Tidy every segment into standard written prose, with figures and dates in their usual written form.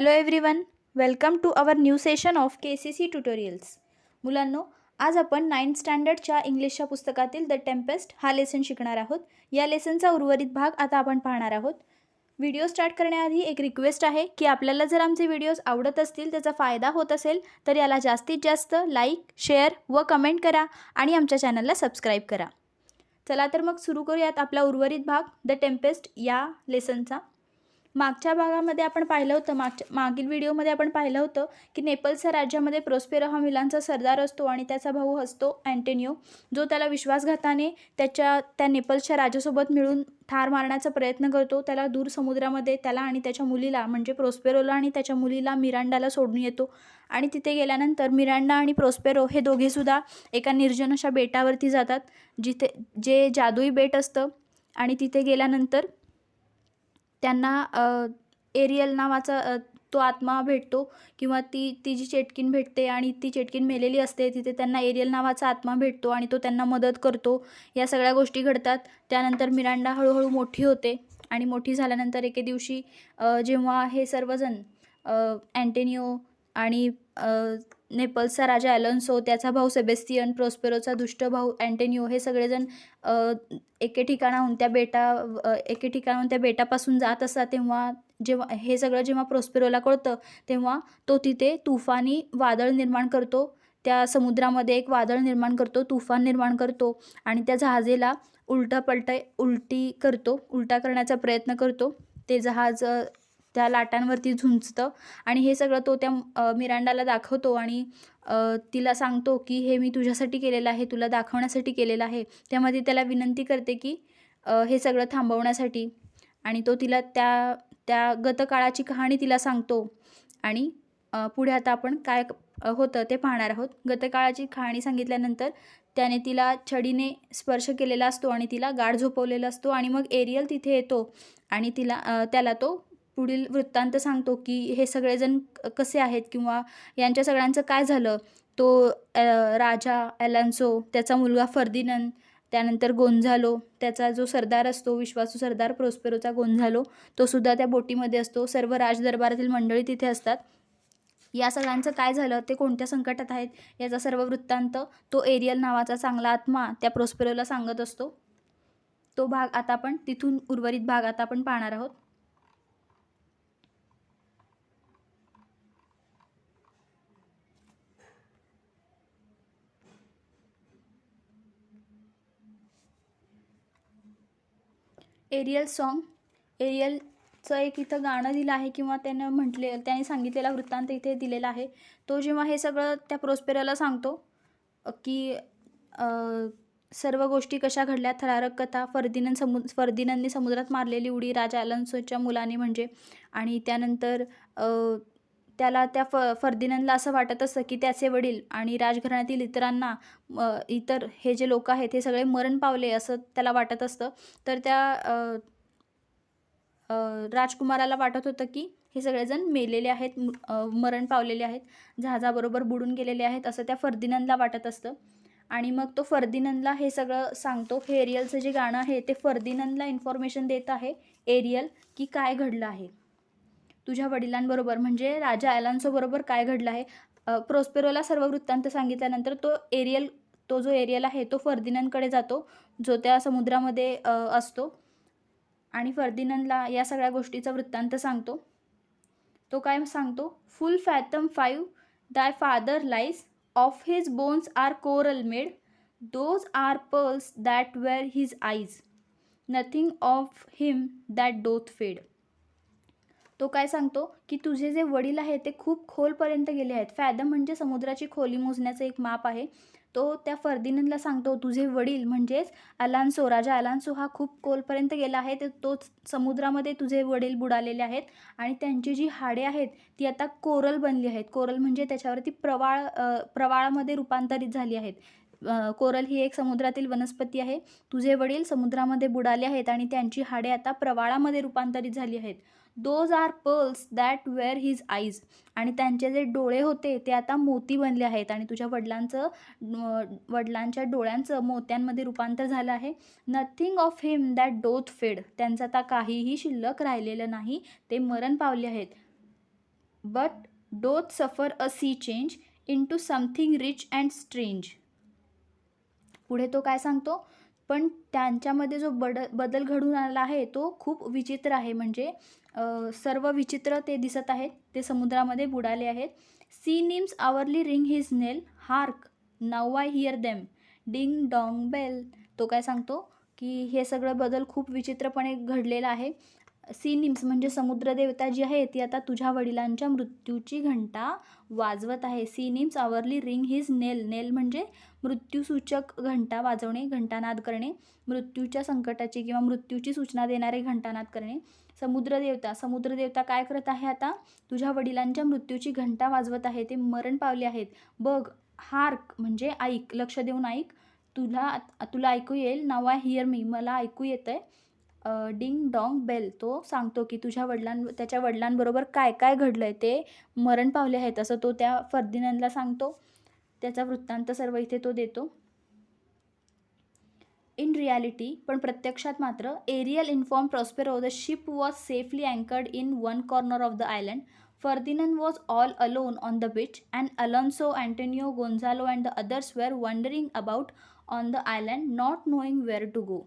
Hello everyone, welcome to our new session of KCC tutorials. मुलांनो, आज आपण 9th स्टँडर्डच्या इंग्लिशच्या पुस्तकातील द टेम्पेस्ट हा लेसन शिकणार आहोत. या लेसनचा उर्वरित भाग आता आपण पाहणार आहोत. व्हिडिओ स्टार्ट करण्याआधी एक रिक्वेस्ट आहे की आपल्याला जर आमचे व्हिडिओज आवडत असतील, त्याचा फायदा होत असेल तर याला जास्तीत जास्त लाईक, शेअर व कमेंट करा आणि आमच्या चॅनलला सबस्क्राईब करा. चला तर मग सुरू करूयात आपला उर्वरित भाग द टेम्पेस्ट या लेसनचा. मागच्या भागामध्ये आपण पाहिलं होतं, मागील व्हिडिओमध्ये आपण पाहिलं होतं की नेपल्सच्या राज्यामध्ये प्रोस्पेरो हा मिलानचा सरदार असतो आणि त्याचा भाऊ असतो अँटोनियो, जो त्याला विश्वासघाताने त्या नेपल्सच्या राजासोबत मिळून ठार मारण्याचा प्रयत्न करतो. त्याला दूर समुद्रामध्ये त्याला आणि त्याच्या मुलीला म्हणजे प्रोस्पेरोला आणि त्याच्या मुलीला मिरांडाला सोडून येतो. आणि तिथे गेल्यानंतर मिरांडा आणि प्रोस्पेरो हे दोघेसुद्धा एका निर्जन अशा बेटावरती जातात, जे जादुई बेट असतं. आणि तिथे गेल्यानंतर त्यांना एरियल नावाचा तो आत्मा भेटतो किंवा ती जी चेटकीन भेटते आणि ती चेटकीन मेलेली असते. तिथे त्यांना एरियल नावाचा आत्मा भेटतो आणि तो त्यांना मदत करतो. या सगळ्या गोष्टी घडतात. त्यानंतर मिरांडा हळूहळू मोठी होते आणि मोठी झाल्यानंतर एके दिवशी जेव्हा हे सर्वजण अँटोनियो आणि नेपल्सचा राजा अलोन्सो, त्याचा भाऊ सेबेस्टियन, प्रोस्पेरोचा दुष्ट भाऊ अँटोनियो हे सगळेजण एके ठिकाणाहून त्या बेटापासून जात असतात. तेव्हा जेव्हा प्रोस्पेरोला कळतं तेव्हा तो तिथे तुफानी वादळ निर्माण करतो. त्या समुद्रामध्ये एक वादळ निर्माण करतो, तुफान निर्माण करतो आणि त्या जहाजेला उलटा करण्याचा प्रयत्न करतो. ते जहाज त्या लाटांवरती झुंजतं आणि हे सगळं तो त्या मिरांडाला दाखवतो आणि तिला सांगतो की हे मी तुझ्यासाठी केलेलं आहे, तुला दाखवण्यासाठी केलेलं आहे. त्यामध्ये त्याला विनंती करते की हे सगळं थांबवण्यासाठी. आणि तो तिला त्या गतकाळाची कहाणी तिला सांगतो. आणि पुढे आता आपण काय होतं ते पाहणार आहोत. गतकाळाची कहाणी सांगितल्यानंतर त्याने तिला छडीने स्पर्श केलेला असतो आणि तिला गाढ झोपवलेला असतो. आणि मग एरियल तिथे येतो आणि त्याला तो पुढील वृत्तांत सांगतो की हे सगळेजण कसे आहेत किंवा यांच्या सगळ्यांचं काय झालं. तो राजा अलोन्सो, त्याचा मुलगा फर्दिनंद, त्यानंतर गोंझालो, त्याचा जो सरदार असतो, विश्वासू सरदार प्रोस्पेरोचा गोंझालो, तो सुद्धा त्या बोटीमध्ये असतो. सर्व राजदरबारातील मंडळी तिथे असतात. या सगळ्यांचं काय झालं, ते कोणत्या संकटात आहेत, याचा सर्व वृत्तांत तो एरियल नावाचा चांगला आत्मा त्या प्रोस्पेरोला सांगत असतो. तो भाग आता आपण तिथून उर्वरित भाग आता आपण पाहणार आहोत. Aerial song. एरियलचं एक इथं गाणं दिलं आहे किंवा त्याने सांगितलेला वृत्तांत इथे दिलेला आहे. तो जेव्हा हे सगळं त्या प्रोस्पेरोला सांगतो की सर्व गोष्टी कशा घडल्या, थरारक कथा, फर्दिनंदने समुद्रात मारलेली उडी राजा अलोन्सोच्या मुलाने म्हणजे. आणि त्यानंतर त्याला त्या फर्दिनंदला असं वाटत असतं की त्याचे वडील आणि राजघराण्यातील इतर हे जे लोक आहेत हे सगळे मरण पावले असं त्याला वाटत असतं. तर त्या राजकुमाराला वाटत होतं की हे सगळेजण मेलेले आहेत, मरण पावलेले आहेत, जहाजाबरोबर बुडून गेलेले आहेत असं त्या फर्दिनंदला वाटत असतं. आणि मग तो फर्दिनंदला हे सगळं सांगतो. हे एरियलचं जे गाणं आहे ते फर्दिनंदला इन्फॉर्मेशन देत आहे एरियल की काय घडलं आहे तुझ्या वडिलांबरोबर, म्हणजे राजा अलोन्सोबरोबर काय घडलं आहे. प्रोस्पेरोला सर्व वृत्तांत सांगितल्यानंतर तो जो एरियल आहे तो फर्दिनंदकडे जातो, जो त्या समुद्रामध्ये असतो. आणि फर्दिनंदला या सगळ्या गोष्टीचा वृत्तांत सांगतो. तो काय सांगतो, फुल fathom 5 thy father lies, of his bones are coral made, those are pearls that were his eyes, nothing of him that doth fade. तो काय सांगतो की तुझे जे वडील आहेत ते खूप खोलपर्यंत गेले आहेत. फॅथम म्हणजे समुद्राची खोली मोजण्याचं एक माप आहे. तो त्या फर्दिनंदला सांगतो तुझे वडील म्हणजेच राजा अलोन्सो हा खूप खोलपर्यंत गेला आहे. तोच समुद्रामध्ये तुझे वडील बुडालेले आहेत आणि त्यांची जी हाडे आहेत ती आता कोरल बनली आहेत. कोरल म्हणजे त्याच्यावरती प्रवाळामध्ये रूपांतरित झाली आहेत. कोरल ही एक समुद्रातील वनस्पती आहे. तुझे वडील समुद्रामध्ये बुडाले आहेत आणि त्यांची हाडे आता प्रवाळामध्ये रूपांतरित झाली आहेत. Those are pearls that were his eyes, आणि त्यांचे जे डोळे होते ते आता मोती बनले आहेत आणि तुझ्या वडिलांच्या डोळ्यांचं मोत्यांमध्ये रूपांतर झालं आहे. Nothing of him that doth फेड, त्यांचं आता काहीही शिल्लक राहिलेलं नाही, ते मरण पावले आहेत. But doth suffer a sea change into something rich and strange. पुढे तो काय सांगतो, पण त्यांच्यामध्ये जो बदल घडून आला आहे तो खूप विचित्र आहे. म्हणजे सर्व विचित्र ते दिसत आहेत. ते समुद्रामध्ये बुडाले आहेत. Sea nymphs hourly ring his knell, hark now I hear them, ding dong bell. तो काय सांगतो की हे सगळं बदल खूप विचित्रपणे घडलेला आहे. सी निम्स म्हणजे समुद्रदेवता जी आहे ती आता तुझ्या वडिलांच्या मृत्यूची घंटा वाजवत आहे. C nymphs hourly ring his नेल. नेल म्हणजे मृत्यूसूचक घंटा वाजवणे, घंटानाद करणे, मृत्यूच्या संकटाची किंवा मृत्यूची सूचना देणारे घंटानाद करणे. समुद्रदेवता काय करत आहे आता, तुझ्या वडिलांच्या मृत्यूची घंटा वाजवत आहे. ते मरण पावले आहेत. बघ, हार्क म्हणजे ऐक, लक्ष देऊन ऐक, तुला ऐकू येईल. नाव आय हिअर मी, मला ऐकू येतंय. डिंग डॉंग बेल, तो सांगतो की त्याच्या वडिलांबरोबर काय काय घडलंय, ते मरण पावले आहेत असं तो त्या फर्दिनंदला सांगतो. त्याचा वृत्तांत सर्व इथे तो देतो. इन रियालिटी, पण प्रत्यक्षात मात्र, Ariel inform Prospero the ship was safely anchored in one corner of the island. Ferdinand was all alone on the beach and Alonso, Antonio, Gonzalo and the others were wandering about on the island not knowing where to go.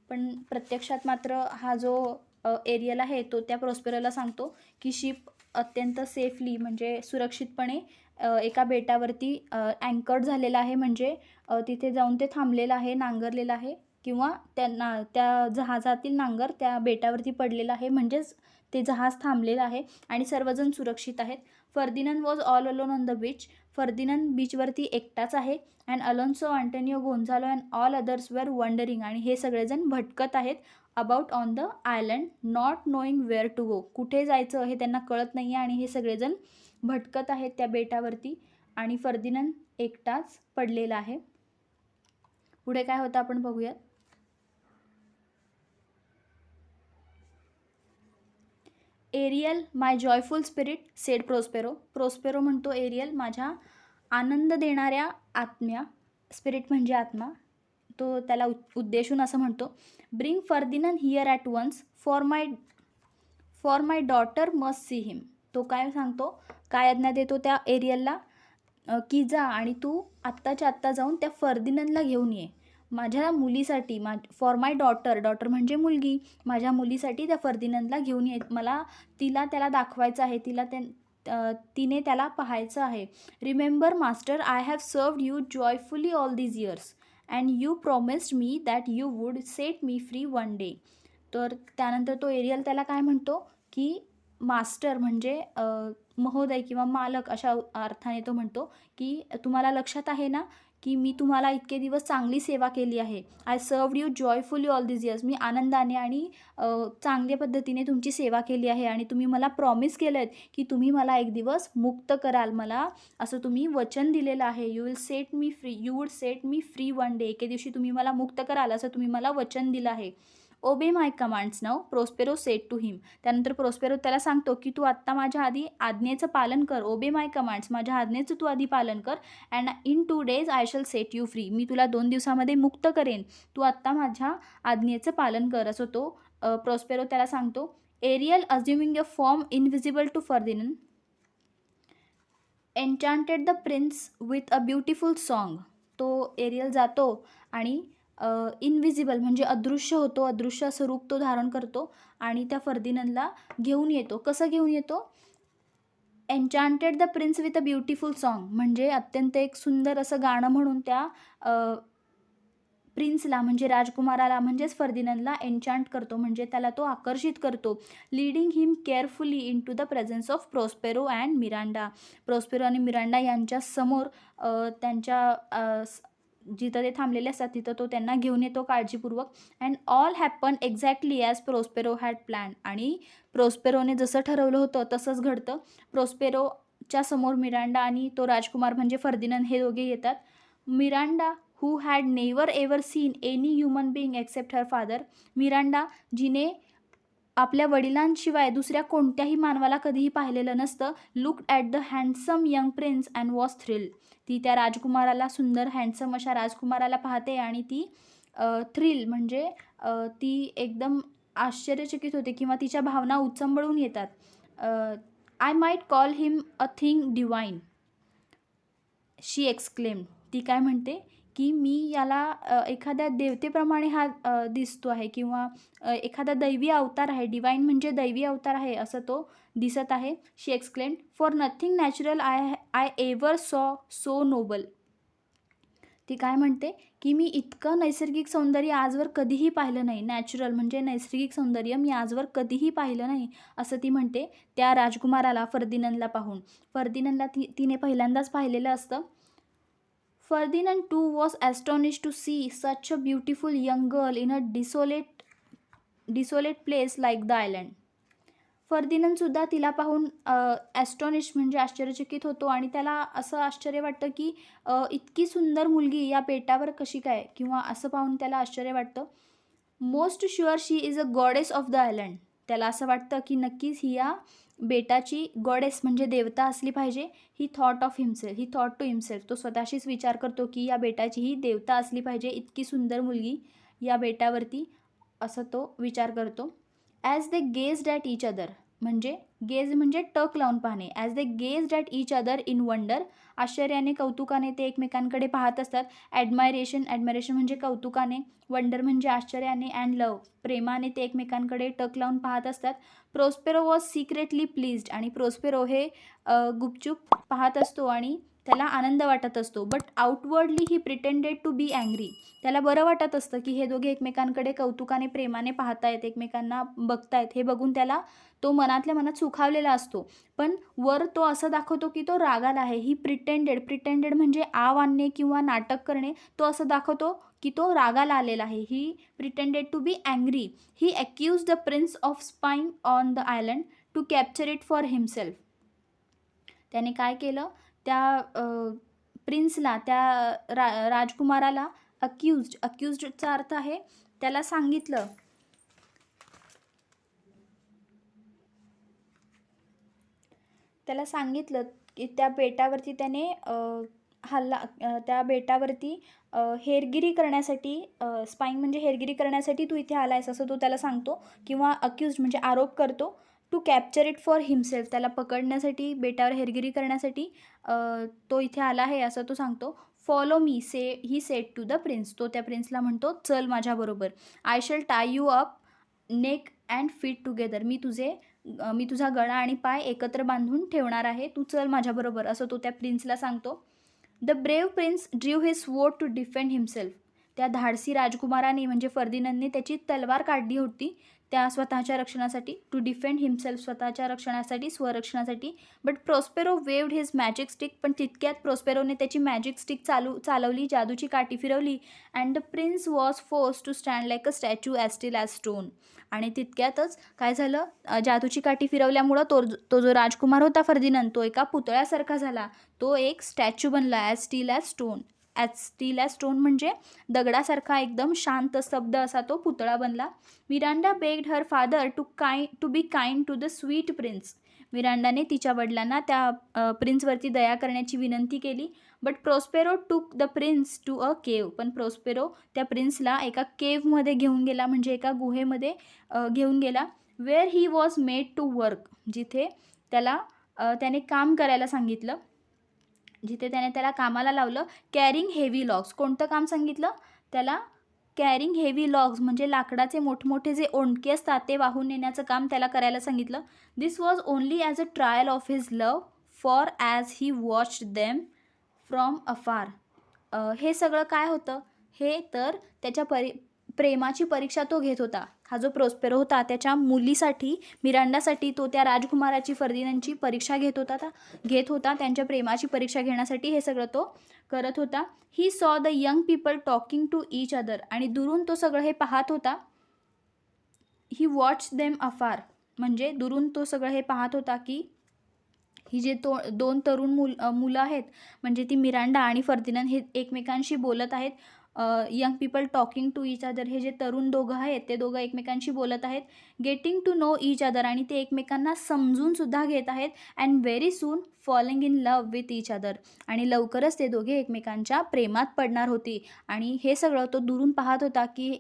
पण प्रत्यक्षात मात्र हा जो aerial आहे तो त्या प्रॉस्पेरोला सांगतो की शिप अत्यंत सेफली म्हणजे सुरक्षितपणे एका बेटावरती अँकर्ड झालेला आहे. म्हणजे तिथे जाऊन ते थांबलेलं आहे, नांगरलेलं आहे, किंवा त्या जहाजातील नांगर त्या बेटावरती पडलेला आहे. म्हणजेच ते जहाज थांबलेलं आहे आणि सर्वजण सुरक्षित आहेत. Ferdinand was all alone on the beach. Ferdinand बीचवरती एकटाच आहे. And Alonso, Antonio, Gonzalo and all others were wandering, आणि हे सगळेजण भटकत आहेत. About on the island not knowing where to go, कुठे जायचं हे त्यांना कळत नाही आहे आणि हे सगळेजण भटकत आहेत त्या बेटावरती. आणि फर्दिनंद एकटाच पडलेला आहे. पुढे काय होतं आपण बघूयात. Ariel my joyful spirit said Prospero. Prospero म्हणतो, एरियल माझ्या आनंद देणाऱ्या आत्म्या, स्पिरिट म्हणजे आत्मा, तो त्याला उद्देशून असं म्हणतो. Bring Ferdinand here at once, for my daughter must see him. तो काय सांगतो, काय आज्ञा देतो त्या एरियलला, की जा आणि तू आत्ताच्या आत्ता जाऊन त्या फर्दिनंदला घेऊन ये. माझ्या मुलीसाठी, फॉर माय डॉटर म्हणजे मुलगी, माझ्या मुलीसाठी त्या फर्दिनंदला घेऊन ये. मला त्याला दाखवायचं आहे, तिने त्याला पाहायचं आहे. Remember master, I have served you joyfully all these years and you promised me that you would set me free one day. तर त्यानंतर तो एरियल त्याला काय म्हणतो की मास्टर म्हणजे महोदय किंवा मालक अशा अर्थाने तो म्हणतो की तुम्हाला लक्षात आहे ना की मी तुम्हाला इतके दिवस चांगली सेवा केली आहे. I served you joyfully all this years, मी आनंदाने आणि चांगल्या पद्धतीने तुमची सेवा केली आहे आणि तुम्ही मला प्रॉमिस केलं आहे की तुम्ही मला एक दिवस मुक्त कराल. मला असं तुम्ही वचन दिलेलं आहे. You would set me free one day, एके दिवशी तुम्ही मला मुक्त कराल असं तुम्ही मला वचन दिलं आहे. Obey my commands now, Prospero said to him. त्यानंतर प्रोस्पेरो त्याला सांगतो की तू आत्ता माझ्या आधी आज्ञेचं पालन कर. ओबे माय कमांड्स, माझ्या आज्ञेचं तू आधी पालन कर. And in 2 days I shall set you free, मी तुला 2 दिवसामध्ये मुक्त करेन. तू आत्ता माझ्या आज्ञेचं पालन कर असं तो प्रोस्पेरो त्याला सांगतो. Ariel assuming a form invisible to Ferdinand enchanted the prince with a beautiful song. तो एरियल जातो आणि इनविजिबल म्हणजे अदृश्य होतो, अदृश्य असं रूप तो धारण करतो आणि त्या फर्दिनंदला घेऊन येतो. कसं घेऊन येतो, enchanted the prince with a beautiful song म्हणजे अत्यंत एक सुंदर असं गाणं म्हणून त्या प्रिन्सला म्हणजे राजकुमाराला म्हणजेच फर्दिनंदला एन्चांट करतो, म्हणजे त्याला तो आकर्षित करतो. Leading him carefully into the presence of Prospero and Miranda. Prospero आणि मिरांडा यांच्या समोर त्यांच्या जिथं ते थांबलेले असतात तिथं तो त्यांना घेऊन येतो काळजीपूर्वक. And all happen exactly as Prospero had plan. आणि प्रोस्पेरोने जसं ठरवलं होतं तसंच घडतं. प्रोस्पेरोच्या समोर मिरांडा आणि तो राजकुमार म्हणजे फर्दिनंद हे दोघे येतात. Miranda who had never ever seen any human being except her father. Miranda जिने आपल्या वडिलांशिवाय दुसऱ्या कोणत्याही मानवाला कधीही पाहिलेलं नसतं. Looked at the handsome young prince and was thrill. ती त्या राजकुमाराला, सुंदर हँडसम अशा राजकुमाराला पाहते आणि ती थ्रिल म्हणजे ती एकदम आश्चर्यचकित होते किंवा तिच्या भावना उचंबळून येतात. I might call him a thing divine, she exclaimed. ती काय म्हणते की मी याला एखाद्या देवतेप्रमाणे हा दिसतो आहे किंवा एखादा दैवी अवतार आहे. डिवाइन म्हणजे दैवी अवतार आहे असं तो दिसत आहे. She exclaimed, for nothing natural I ever saw so noble. ती काय म्हणते की मी इतकं नैसर्गिक सौंदर्य आजवर कधीही पाहिलं नाही. नॅचरल म्हणजे नैसर्गिक सौंदर्य मी आजवर कधीही पाहिलं नाही असं ती म्हणते त्या राजकुमाराला, फर्दिनंदला पाहून. फर्दिनंदला तिने पहिल्यांदाच पाहिलेलं असतं. Ferdinand too was astonish to see such a beautiful young girl in a desolate place like the island. फर्दिनंदसुद्धा तिला पाहून ॲस्टॉनिश म्हणजे आश्चर्यचकित होतो आणि त्याला असं आश्चर्य वाटतं की इतकी सुंदर मुलगी या बेटावर कशी काय, किंवा असं पाहून त्याला आश्चर्य वाटतं. Most sure she is a goddess of the island. त्याला असं वाटतं की नक्कीच ही या बेटाची गॉडेस म्हणजे देवता असली पाहिजे. He thought to himself. तो स्वतःशीच विचार करतो की या बेटाची ही देवता असली पाहिजे, इतकी सुंदर मुलगी या बेटावरती, असं तो विचार करतो. As they gazed at each other, म्हणजे गेज म्हणजे टक लावून पाहणे. As they gazed at each other in wonder, आश्चर्याने, कौतुकाने ते एकमेकांकडे पाहत असतात. ॲडमायरेशन म्हणजे कौतुकाने, वंडर म्हणजे आश्चर्याने, अँड लव प्रेमाने ते एकमेकांकडे टक लावून पाहत असतात. प्रोस्पेरो वॉज सिक्रेटली प्लीज्ड, आणि प्रोस्पेरो हे गुपचूप पाहत असतो आणि त्याला आनंद वाटत असतो. But outwardly he pretended to be angry. त्याला बरं वाटत असतं की हे दोघे एकमेकांकडे कौतुकाने, प्रेमाने पाहतायत, एकमेकांना बघतायत. हे बघून त्याला तो मनातल्या मनात सुखावलेला असतो. पण वर तो असं दाखवतो की तो रागाला आहे. ही प्रिटेंडेड म्हणजे आव आणणे किंवा नाटक करणे. तो असं दाखवतो की तो रागाला आलेला आहे. He pretended to be angry. He accuse the prince of spying on the island to capture it for himself. त्याने काय केलं, त्या प्रिन्सला, त्या राजकुमाराला अक्यूज्डचा अर्थ आहे त्याला सांगितलं, की त्या बेटावरती त्याने त्या बेटावरती हेरगिरी करण्यासाठी, स्पाइंग म्हणजे हेरगिरी करण्यासाठी तू इथे आलायस असं तो त्याला सांगतो, किंवा अक्यूज्ड म्हणजे आरोप करतो. To capture it for himself, त्याला पकडण्यासाठी, बेटावर हेरगिरी करण्यासाठी तो इथे आला आहे असं तो सांगतो. Follow me he said to the prince, तो त्या प्रिन्सला म्हणतो चल माझ्याबरोबर. I shall tie you up neck and feet together, मी तुझा गळा आणि पाय एकत्र बांधून ठेवणार आहे, तू चल माझ्याबरोबर असं तो त्या प्रिन्सला सांगतो. The brave prince drew his sword to defend himself. त्या धाडसी राजकुमाराने म्हणजे फर्दिनंदने त्याची तलवार काढली होती त्या स्वतःच्या रक्षणासाठी. टू डिफेंड हिमसेल्फ, स्वतःच्या रक्षणासाठी, स्वरक्षणासाठी. But Prospero waved his magic stick, पण तितक्यात प्रोस्पेरोने त्याची मॅजिक स्टिक चालवली, जादूची काठी फिरवली. And the prince was force to stand like a statue as still as stone. आणि तितक्यातच काय झालं, जादूची काठी फिरवल्यामुळं तो जो राजकुमार होता फर्दिनंद, तो एका पुतळ्यासारखा झाला. तो एक स्टॅच्यू बनला, ॲज स्टील ॲज स्टोन म्हणजे दगडासारखा एकदम शांत स्तब्ध असा तो पुतळा बनला. Miranda begged her father to be kind to the sweet prince. मिरांडाने तिच्या वडिलांना त्या प्रिन्सवरती दया करण्याची विनंती केली. But Prospero took the prince to a cave, पण प्रोस्पेरो त्या प्रिन्सला एका केव्हमध्ये घेऊन गेला, म्हणजे एका गुहेमध्ये घेऊन गेला. Where he was made to work, जिथे त्याने काम करायला सांगितलं, जिथे त्याला कामाला लावलं. कॅरिंग हेवी लॉग्स, कोणतं काम सांगितलं त्याला, कॅरिंग हेवी लॉग्स म्हणजे लाकडाचे मोठमोठे जे ओंडके असतात ते वाहून नेण्याचं काम त्याला करायला सांगितलं. This was only as a trial of his love for as he watched them from afar. हे सगळं काय होतं, हे तर त्याच्या प्रेमाची परीक्षा तो घेत होता. हा जो प्रोस्पेरो होता त्याच्या मुलीसाठी, मिरांडासाठी तो त्या राजकुमाराची, फर्दिनंदची परीक्षा घेत होता. त्यांच्या प्रेमाची परीक्षा घेण्यासाठी हे सगळं तो करत होता. He saw the young people talking to each other, आणि दुरून तो सगळं हे पाहत होता. ही वॉच देम अफार म्हणजे दुरून तो सगळं हे पाहत होता की ही जे दोन तरुण मुलं आहेत, म्हणजे ती मिरांडा आणि फर्दिनंद, हे एकमेकांशी बोलत आहेत. Young people talking to each other, हे जे तरुण दोघं आहेत ते दोघं एकमेकांशी बोलत आहेत. Getting to know each other, आणि ते एकमेकांना समजूनसुद्धा घेत आहेत. And very soon falling in love with each other, आणि लवकरच ते दोघे एकमेकांच्या प्रेमात पडणार होती. आणि हे सगळं तो दुरून पाहत होता की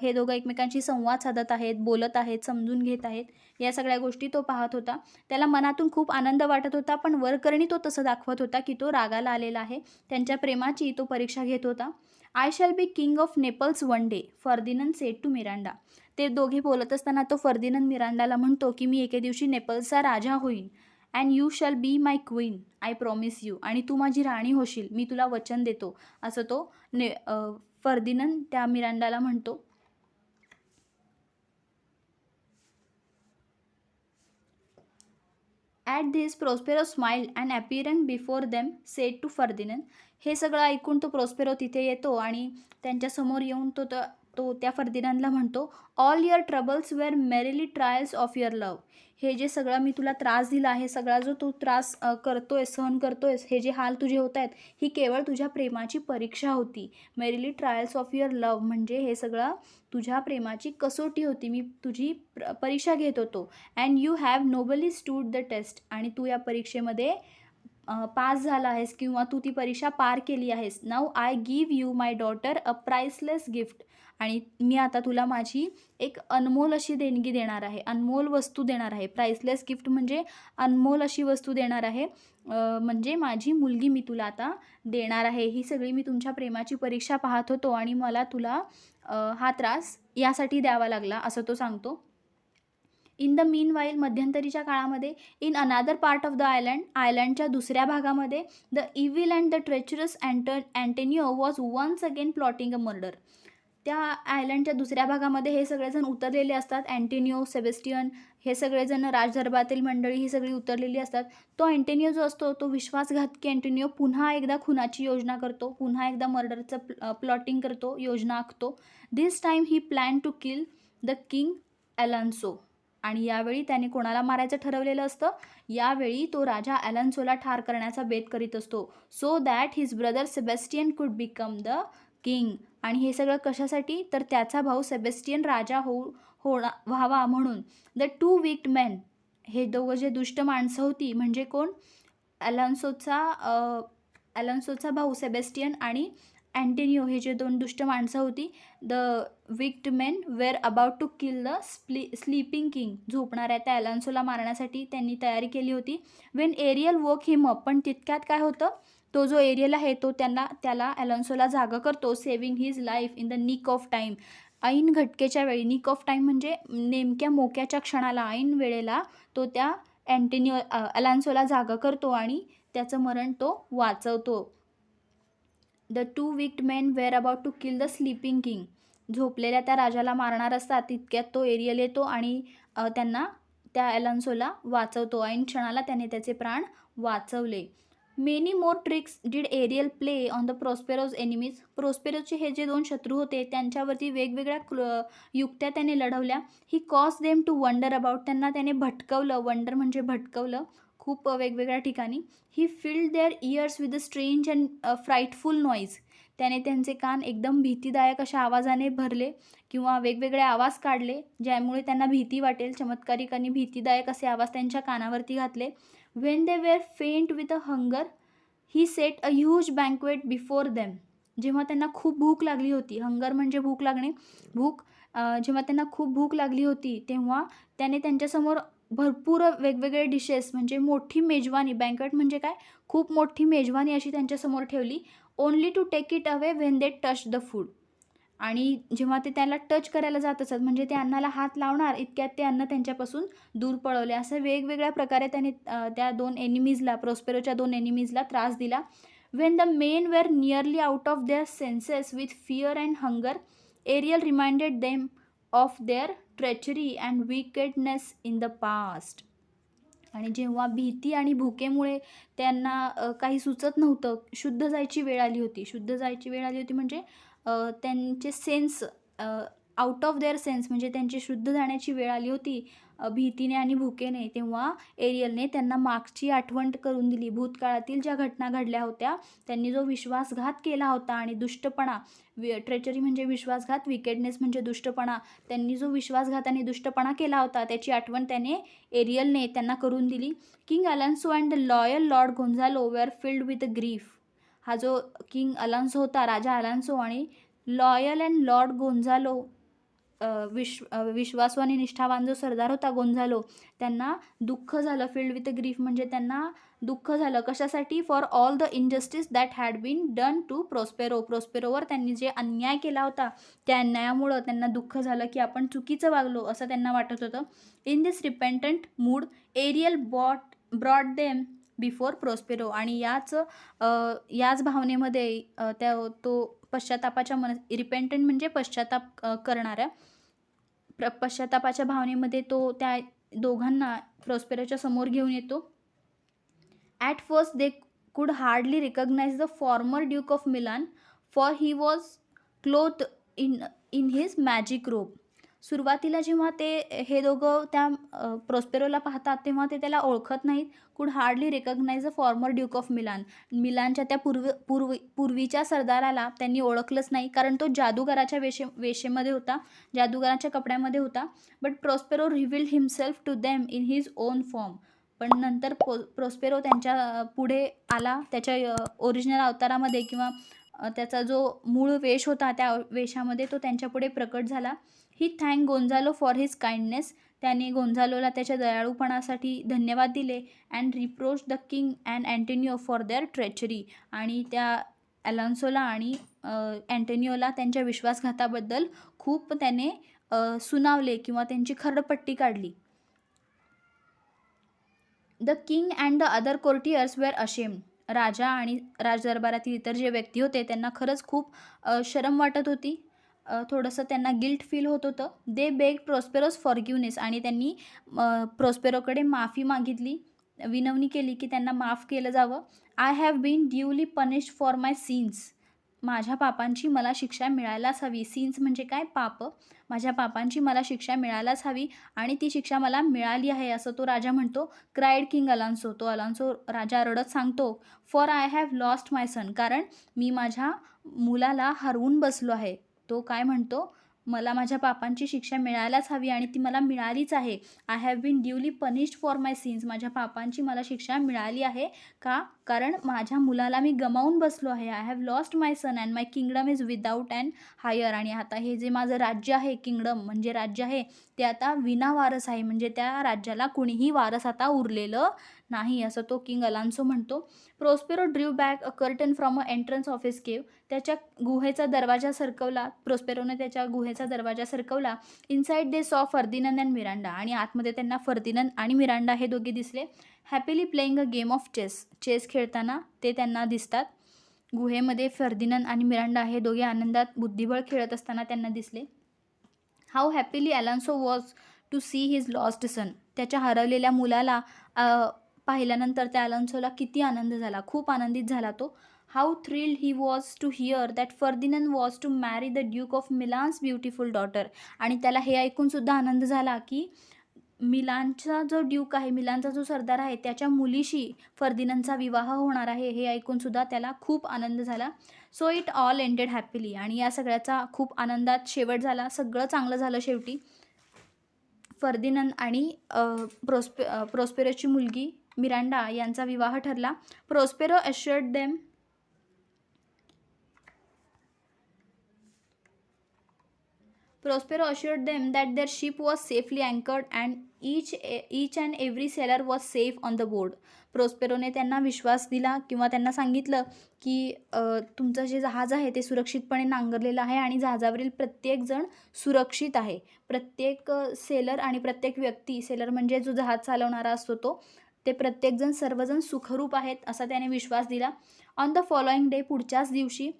हे दोघं एकमेकांशी संवाद साधत आहेत, बोलत आहेत, समजून घेत आहेत, या सगळ्या गोष्टी तो पाहत होता. त्याला मनातून खूप आनंद वाटत होता, पण वरकरणी तो तसं दाखवत होता की तो रागाला आलेला आहे. त्यांच्या प्रेमाची तो परीक्षा घेत होता. I shall be king of Naples one day, Ferdinand said to Miranda. ते दोघे बोलत असताना तो फर्दिनंद मिरांडाला म्हणतो की मी एके दिवशी नेपल्सचा राजा होईन. And you shall be my queen, I promise you. आणि तू माझी राणी होशील, मी तुला वचन देतो, असं तो फर्दिनंद त्या मिरांडाला म्हणतो. At this Prospero smile and appearing before them said to Ferdinand. हे सगळं ऐकून तो प्रोस्पेरो तिथे येतो आणि त्यांच्यासमोर येऊन तो त्या फर्दिनंदला म्हणतो, all your troubles were merely trials of your love. हे जे सगळं मी तुला त्रास दिला आहे, सगळा जो तू त्रास करतोयस, सहन करतोयस, हे जे हाल तुझे होत आहेत, ही केवळ तुझ्या प्रेमाची परीक्षा होती. Merrily trials of your love म्हणजे हे सगळं तुझ्या प्रेमाची कसोटी होती, मी तुझी परीक्षा घेत होतो. And you have nobly stood the test. आणि तू या परीक्षेमध्ये पास झाला आहेस किंवा तू ती परीक्षा पार केली आहेस. Now I give you my daughter a priceless gift. आणि मी आता तुला माझी एक अनमोल अशी देणगी देणार आहे, अनमोल वस्तू देणार आहे. प्राइसलेस गिफ्ट म्हणजे अनमोल अशी वस्तू देणार आहे, म्हणजे माझी मुलगी मी तुला आता देणार आहे. ही सगळी मी तुमच्या प्रेमाची परीक्षा पाहत होतो आणि मला तुला हा त्रास यासाठी द्यावा लागला, असं तो सांगतो. इन द मीन वाईल, मध्यंतरीच्या काळामध्ये, इन अनादर पार्ट ऑफ द आयलँडच्या दुसऱ्या भागामध्ये, the evil and the treacherous Antonio was once again plotting a murder. त्या आयलँडच्या दुसऱ्या भागामध्ये हे सगळेजण उतरलेले असतात. अँटेनिओ, सेबेस्टियन, हे सगळेजण राजदरबारातील मंडळी ही सगळी उतरलेली असतात. तो अँटेनिओ जो असतो तो विश्वासघातकी अँटेनिओ पुन्हा एकदा खुनाची योजना करतो, पुन्हा एकदा मर्डरचं प्लॉटिंग करतो, योजना आखतो. This time he plan to kill the king Alonso. आणि यावेळी त्याने कोणाला मारायचं ठरवलेलं असतं? यावेळी तो राजा अलान्सोला ठार करण्याचा बेत करीत असतो. So that his brother Sebastian कुड बिकम द किंग. आणि हे सगळं कशासाठी? तर त्याचा भाऊ सेबेस्टियन राजा व्हावा म्हणून. द टू विक्ड मेन, हे दोघं जे दुष्ट माणसं होती, म्हणजे कोण? अलान्सोचा भाऊ सेबेस्टियन आणि अँटेनिओ, हे जे दोन दुष्ट माणसं होती. The wicked men were about to kill the sleeping king. झोपणाऱ्या त्या अलान्सोला मारण्यासाठी त्यांनी तयारी केली होती. वेन एरियल वोक हिम अप, पण तितक्यात काय होतं? तो जो एरियल आहे तो त्याला अलान्सोला जागा करतो. Saving his life in the nick of time. ऐन घटकेच्या वेळी, निक ऑफ टाईम म्हणजे नेमक्या मोक्याच्या क्षणाला, ऐन वेळेला तो त्या अलान्सोला जागा करतो आणि त्याचं मरण तो वाचवतो. The two wicked men were about to kill the sleeping king. झोपलेल्या त्या राजाला मारणार असतात, तितक्यात तो एरियल येतो आणि त्यांना त्या अलान्सोला वाचवतो. ऐन क्षणाला त्याने त्याचे प्राण वाचवले. Many more tricks did Ariel play on the Prospero's enemies. प्रोस्पेरोचे हे जे दोन शत्रू होते त्यांच्यावरती वेगवेगळ्या युक्त्या त्याने लढवल्या. He cause them to wander about. त्यांना त्याने भटकवलं. वंडर म्हणजे भटकवलं, खूप वेगवेगळ्या ठिकाणी. He filled their ears with a strange and frightful noise. त्याने त्यांचे कान एकदम भीतीदायक अशा आवाजाने भरले किंवा वेगवेगळे आवाज काढले, ज्यामुळे त्यांना भीती वाटेल. चमत्कारिक आणि भीतीदायक असे आवाज त्यांच्या कानावरती घातले. When they were faint with a hunger he set a huge banquet before them. जेव्हा त्यांना खूप भूक लागली होती, हंगर म्हणजे भूक लागणे, जेव्हा त्यांना खूप भूक लागली होती तेव्हा त्याने त्यांच्यासमोर भरपूर वेगवेगळे डिशेस म्हणजे मोठी मेजवानी, बँक्वेट म्हणजे काय, खूप मोठी मेजवानी अशी त्यांच्यासमोर ठेवली. Only to take it away when they touch the food. आणि जेव्हा ते त्याला टच करायला जात असत, म्हणजे ते अन्नाला हात लावणार इतक्यात ते अन्न त्यांच्यापासून दूर पळवले. असं वेगवेगळ्या प्रकारे त्याने त्या दोन एनिमीजला, प्रोस्पेरोच्या दोन एनिमीजला त्रास दिला. When the men were nearly out of their senses with fear and hunger, Ariel reminded them of their treachery and wickedness in the past. आणि जेव्हा भीती आणि भुकेमुळे त्यांना काही सुचत नव्हतं, शुद्ध जायची वेळ आली होती म्हणजे त्यांचे sense out of there sense म्हणजे त्यांची शुद्ध जाण्याची वेळ आली होती भीतीने आणि भुकेने, तेव्हा एरियलने त्यांना मागची आठवण करून दिली. भूतकाळातील ज्या घटना घडल्या होत्या, त्यांनी जो विश्वासघात केला होता आणि दुष्टपणा, ट्रेचरी म्हणजे विश्वासघात, विकेडनेस म्हणजे दुष्टपणा, त्यांनी जो विश्वासघात आणि दुष्टपणा केला होता त्याची आठवण एरियलने त्यांना करून दिली. King Alonso and the loyal lord Gonzalo were filled with grief. हा जो किंग अलान्सो होता, राजा अलान्सो, आणि लॉयल अँड लॉर्ड गोन्झालो विश्वासू आणि निष्ठावान जो सरदार होता गोंझालो, त्यांना दुःख झालं. फिल्ड विथ ग्रीफ म्हणजे त्यांना दुःख झालं. कशासाठी? For all the injustice that had been done to Prospero. प्रोस्पेरोवर त्यांनी जे अन्याय केला होता, त्या अन्यायामुळं त्यांना दुःख झालं की आपण चुकीचं वागलो असं त्यांना वाटत होतं. In this repentant mood Ariel brought them before Prospero. आणि याच भावनेमध्ये तो पश्चातापाच्या रिपेंटंट म्हणजे पश्चाताप करणाऱ्या, पश्चातापाच्या भावनेमध्ये तो त्या दोघांना प्रोस्पेरोच्या समोर घेऊन येतो. At first they could hardly recognise the former duke of Milan, for he was cloth in his magic robe. सुरुवातीला जेव्हा हे दोघं त्या प्रोस्पेरोला पाहतात तेव्हा ते त्याला ओळखत नाहीत. Could hardly recognise the former duke of Milan. मिलानच्या त्या पूर्वीच्या सरदाराला त्यांनी ओळखलंच नाही, कारण तो जादूगाराच्या वेशेमध्ये होता, जादूगाराच्या कपड्यामध्ये होता. But Prospero revealed himself to them in his own form. पण नंतर प्रोस्पेरो त्यांच्या पुढे आला त्याच्या ओरिजिनल अवतारामध्ये, किंवा त्याचा जो मूळ वेश होता त्या वेशामध्ये तो त्यांच्यापुढे प्रकट झाला. ही thank Gonzalo for his kindness. त्याने गोंझालोला त्याच्या दयाळूपणासाठी धन्यवाद दिले. And reproach the king and Antonio for their treachery. आणि त्या अलान्सोला आणि अँटोनियोला त्यांच्या विश्वासघाताबद्दल खूप त्याने सुनावले किंवा त्यांची खरडपट्टी काढली. The king and the other courtiers were ashamed. राजा आणि राजदरबारातील इतर जे व्यक्ती होते त्यांना खरंच खूप शरम वाटत होती, थोडंसं त्यांना गिल्ट फील होत होतं. दे बेग प्रोस्पेरोस फॉरगिवनेस. आणि त्यांनी प्रोस्पेरोकडे माफी मागितली, विनवणी केली की त्यांना माफ केलं जावं. I have been duly punished for my sins. माझ्या पापांची मला शिक्षा मिळायलाच हवी. सीन्स म्हणजे काय? पाप. माझ्या पापांची मला शिक्षा मिळायलाच हवी आणि ती शिक्षा मला मिळाली आहे असं तो राजा म्हणतो. Cried king Alonso. तो अलान्सो राजा रडत सांगतो. For I have lost my son. कारण मी माझ्या मुलाला हरवून बसलो आहे. तो काय म्हणतो? मला माझ्या पापांची शिक्षा मिळायलाच हवी आणि ती मला मिळालीच आहे. I have been duly punished for my sins. माझ्या पापांची मला शिक्षा मिळाली आहे. का? कारण माझ्या मुलाला मी गमावून बसलो आहे. I have lost my son and my kingdom is without and heir. आणि आता हे जे माझं राज्य आहे, किंगडम म्हणजे राज्य आहे, ते आता विना वारस आहे. म्हणजे त्या राज्याला कुणीही वारस आता उरलेलं नाही असं तो किंग अलान्सो म्हणतो. Prospero ड्रीव back a curtain from a entrance of his केव. त्याच्या गुहेचा दरवाजा सरकवला. प्रोस्पेरोने त्याच्या गुहेचा दरवाजा सरकवला. Inside they saw फर्दिनंद and Miranda. आणि आतमध्ये त्यांना फर्दिनंद आणि मिरांडा हे दोघे दिसले. Happily playing a game of chess खेळताना ते त्यांना दिसतात. गुहेमध्ये फर्दिनंद आणि मिरांडा हे दोघे आनंदात बुद्धिबळ खेळत असताना त्यांना दिसले. How happily Alonso was to see his lost son. त्याच्या हरवलेल्या मुलाला पाहिल्यानंतर त्या अलान्सोला किती आनंद झाला, खूप आनंदित झाला तो. How thrilled he was to hear that Ferdinand was to marry the duke of Milan's beautiful daughter. आणि त्याला हे ऐकूनसुद्धा आनंद झाला की मिलानचा जो ड्यूक आहे, मिलानचा जो सरदार आहे, त्याच्या मुलीशी फर्दिनंदचा विवाह होणार आहे. हे ऐकूनसुद्धा त्याला खूप आनंद झाला. So it all ended happily. आणि या सगळ्याचा खूप आनंदात शेवट झाला. सगळं चांगलं झालं शेवटी. फर्दिनंद आणि प्रोस्पेरोची मुलगी मिरांडा यांचा विवाह ठरला. Prospero assured them that their ship was safely anchored and each and every sailor was safe on the board. प्रोस्पेरोने त्यांना विश्वास दिला किंवा त्यांना सांगितलं की तुमचं जे जहाज आहे ते सुरक्षितपणे नांगरलेलं आहे आणि जहाजावरील प्रत्येकजण सुरक्षित आहे. प्रत्येक सेलर आणि प्रत्येक व्यक्ती, सेलर म्हणजे जो जहाज चालवणारा असतो तो, ते प्रत्येकजण सर्वजण सुखरूप आहेत असा त्याने विश्वास दिला. ऑन द फॉलोइंग डे, पुढच्याच दिवशी,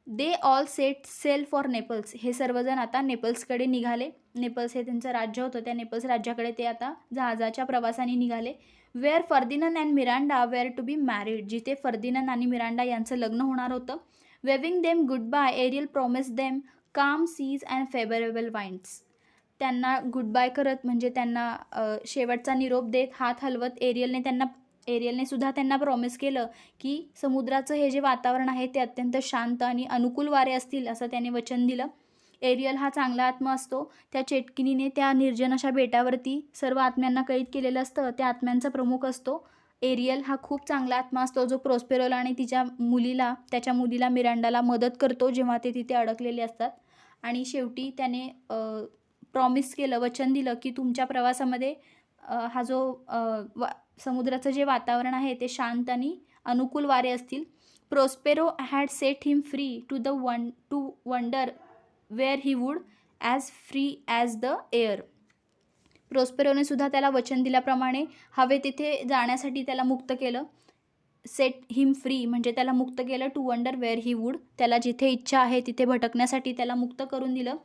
they all set sail for Naples. हे सर्वजण आता नेपल्सकडे निघाले. नेपल्स हे त्यांचं राज्य होतं. त्या नेपल्स राज्याकडे ते आता जहाजाच्या प्रवासाने निघाले. Where Ferdinand and Miranda were to be married. जिथे फर्दिनंद आणि मिरांडा यांचं लग्न होणार होतं. Waving them goodbye, Ariel promise them calm seas and favourable winds. त्यांना गुड बाय करत म्हणजे त्यांना शेवटचा निरोप देत, हात हलवत एरियलने सुद्धा त्यांना प्रॉमिस केलं की समुद्राचं हे जे वातावरण आहे ते अत्यंत शांत आणि अनुकूल वारे असतील असं त्याने वचन दिलं. एरियल हा चांगला आत्मा असतो. त्या चेटकिनीने त्या निर्जन अशा बेटावरती सर्व आत्म्यांना कैद केलेलं असतं. त्या आत्म्यांचा प्रमुख असतो एरियल. हा खूप चांगला आत्मा असतो जो प्रोस्पेरोला आणि त्याच्या मुलीला मिरांडाला मदत करतो जेव्हा ते तिथे अडकलेले असतात. आणि शेवटी त्याने प्रॉमिस केलं, वचन दिलं की तुमच्या प्रवासामध्ये हा जो समुद्राचं जे वातावरण आहे ते शांत आणि अनुकूल वारे असतील. Prospero had set him free to wander where he would as free as the air. प्रोस्पेरोने सुद्धा त्याला वचन दिल्याप्रमाणे हवे तिथे जाण्यासाठी त्याला मुक्त केलं. सेट हिम फ्री म्हणजे त्याला मुक्त केलं. To wander where he would, त्याला जिथे इच्छा आहे तिथे भटकण्यासाठी त्याला मुक्त करून दिलं.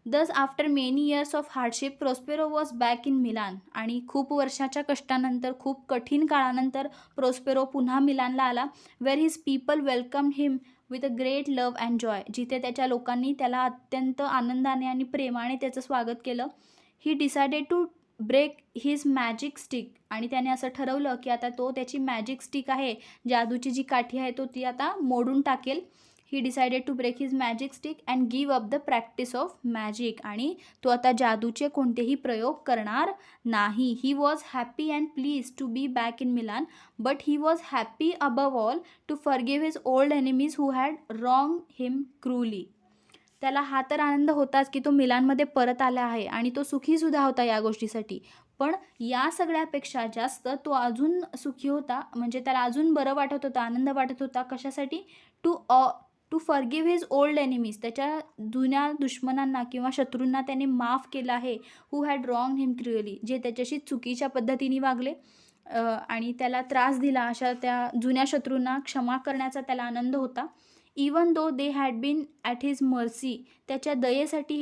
दस after many years of hardship Prospero was back in Milan. आणि खूप वर्षाच्या कष्टानंतर, खूप कठीण काळानंतर प्रोस्पेरो पुन्हा मिलानला आला. Where his people welcome him with a great love and joy. जिथे त्याच्या लोकांनी त्याला अत्यंत आनंदाने आणि प्रेमाने त्याचं स्वागत केलं. He decided to break his magic stick. आणि त्याने असं ठरवलं की आता तो त्याची मॅजिक स्टिक आहे, जादूची जी काठी आहे तो ती आता मोडून टाकेल. He decided to break his magic stick and give up the practice of magic. आणि तो आता जादूचे कोणतेही प्रयोग करणार नाही. He was happy and pleased to be back in Milan, but he was happy above all to forgive his old enemies who had wrong him cruelly. त्याला हा तर आनंद होताच की तो मिलानमध्ये परत आला आहे आणि तो सुखीसुद्धा होता या गोष्टीसाठी. पण या सगळ्यापेक्षा जास्त तो अजून सुखी होता, म्हणजे त्याला अजून बरं वाटत होतं, आनंद वाटत होता. कशासाठी? To forgive his old enemies. त्याच्या जुन्या दुश्मनांना किंवा शत्रूंना त्याने माफ केलं आहे. हू हॅड रॉंग हिम क्रुअली, जे त्याच्याशी चुकीच्या पद्धतीने वागले आणि त्याला त्रास दिला, अशा त्या जुन्या शत्रूंना क्षमा करण्याचा त्याला आनंद होता. Even though they had been at his mercy. त्याच्या दयेसाठी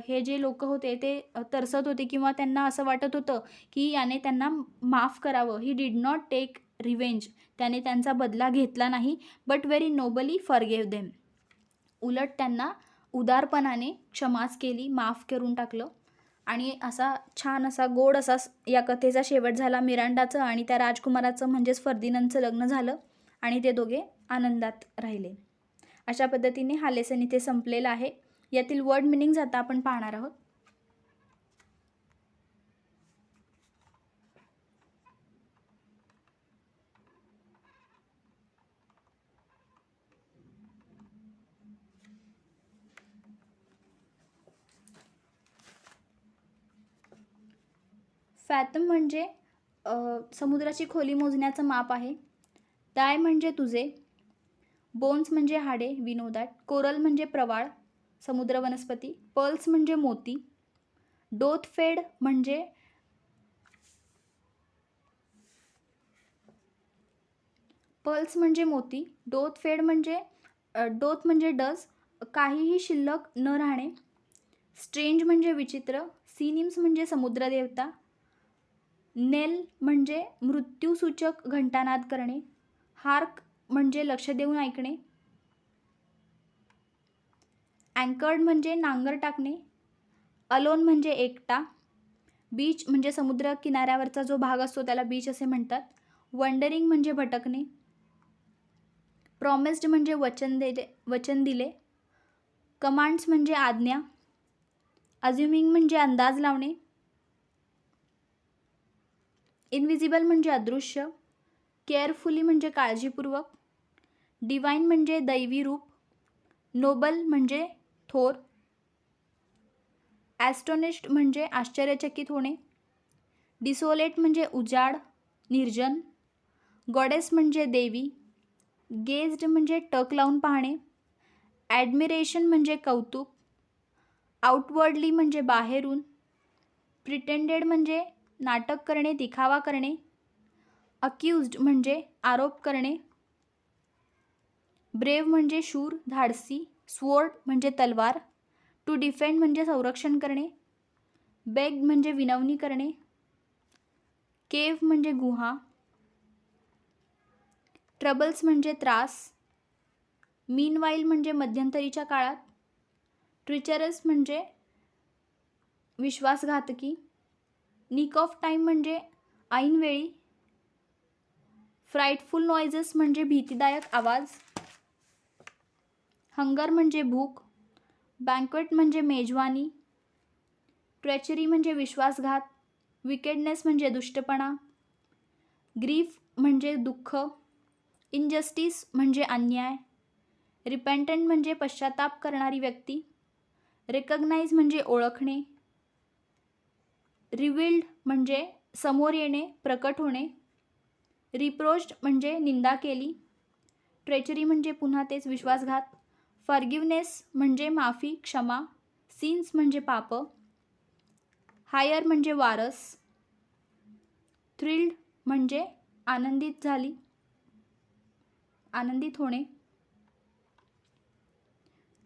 हे जे लोक होते ते तरसत होते किंवा त्यांना असं वाटत होतं की याने त्यांना माफ करावं. He did not take revenge. त्याने त्यांचा बदला घेतला नाही. But very nobly forgave them. उलट त्यांना उदारपणाने क्षमाच केली, माफ करून टाकलं. आणि असा छान असा गोड असा या कथेचा शेवट झाला. मिरांडाचं आणि त्या राजकुमाराचं म्हणजेच फर्दिनांडचं लग्न झालं आणि ते दोघे आनंदात राहिले. अशा पद्धतीने हा लेसन इथे संपलेला आहे. यातील वर्ड मिनिंग्ज आता आपण पाहणार आहोत. फॅथम म्हणजे समुद्राची खोली मोजण्याचं माप आहे. डाय म्हणजे तुझे. बोन्स म्हणजे हाडे, वी नो दॅट. कोरल म्हणजे प्रवाळ, समुद्र वनस्पती. पर्ल्स म्हणजे मोती. डोथ फेड म्हणजे पर्ल्स म्हणजे मोती. डोथ फेड म्हणजे डोथ म्हणजे डज, काहीही शिल्लक न राहणे. स्ट्रेंज म्हणजे विचित्र. सीनिम्स म्हणजे समुद्रदेवता. नेल म्हणजे मृत्यूसूचक घंटानाद करणे. हार्क म्हणजे लक्ष देऊन ऐकणे. अँकर्ड म्हणजे नांगर टाकणे. अलोन म्हणजे एकटा. बीच म्हणजे समुद्र किनाऱ्यावरचा जो भाग असतो त्याला बीच असे म्हणतात. वंडरिंग म्हणजे भटकणे. प्रॉमिस्ड म्हणजे वचन दिले. कमांड्स म्हणजे आज्ञा. अज्युमिंग म्हणजे अंदाज लावणे. इनविजिबल म्हणजे अदृश्य. केअरफुली म्हणजे काळजीपूर्वक. डिवाइन म्हणजे दैवी रूप. नोबल म्हणजे थोर. ॲस्टोनिश्ड म्हणजे आश्चर्यचकित होणे. डिसोलेट म्हणजे उजाड, निर्जन. गॉडेस म्हणजे देवी. गेज्ड म्हणजे टक लावून पाहणे. ॲडमिरेशन म्हणजे कौतुक. आउटवर्डली म्हणजे बाहेरून. प्रिटेंडेड म्हणजे नाटक करणे, दिखावा करणे. अक्युज्ड म्हणजे आरोप करणे. ब्रेव्ह म्हणजे शूर, धाडसी. स्वोर्ड म्हणजे तलवार. टू डिफेंड म्हणजे संरक्षण करणे. बेग्ड म्हणजे विनवणी करणे. केव्ह म्हणजे गुहा. ट्रबल्स म्हणजे त्रास. मीनवाईल म्हणजे मध्यंतरीच्या काळात. ट्रिचरस म्हणजे विश्वासघातकी. निक ऑफ टाईम म्हणजे ऐनवेळी. फ्राईटफुल नॉइजेस म्हणजे भीतीदायक आवाज. हंगर म्हणजे भूक. बँक्वेट म्हणजे मेजवानी. ट्रेचरी म्हणजे विश्वासघात. विकेडनेस म्हणजे दुष्टपणा. ग्रीफ म्हणजे दुःख. इनजस्टिस म्हणजे अन्याय. रिपेंटंट म्हणजे पश्चाताप करणारी व्यक्ती. रेकग्नाइज म्हणजे ओळखणे. रिव्हील्ड म्हणजे समोर येणे, प्रकट होणे. रिप्रोच्ड म्हणजे निंदा केली. ट्रेचरी म्हणजे पुन्हा तेच विश्वासघात. फॉरगिवनेस म्हणजे माफी, क्षमा. सिन्स म्हणजे पाप. हायर म्हणजे वारस. थ्रिल्ड म्हणजे आनंदित झाली, आनंदित होणे.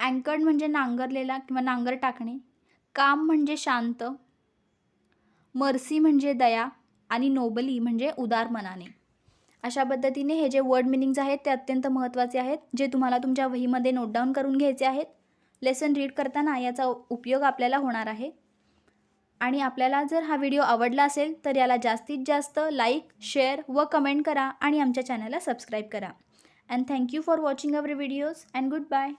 अँकर्ड म्हणजे नांगरलेला किंवा नांगर टाकणे. काम म्हणजे शांत. मर्सी म्हणजे दया आणि नोबली म्हणजे उदार मनाने. अशा पद्धतीने हे जे वर्ड मिनिंग्स आहेत ते अत्यंत महत्त्वाचे आहेत, जे तुम्हाला तुमच्या वहीमध्ये नोट डाऊन करून घ्यायचे आहेत. लेसन रीड करताना याचा उपयोग आपल्याला होणार आहे. आणि आपल्याला जर हा व्हिडिओ आवडला असेल तर याला जास्तीत जास्त लाईक, शेअर व कमेंट करा आणि आमच्या चॅनलला सबस्क्राईब करा. And thank you for watching our videos and good bye.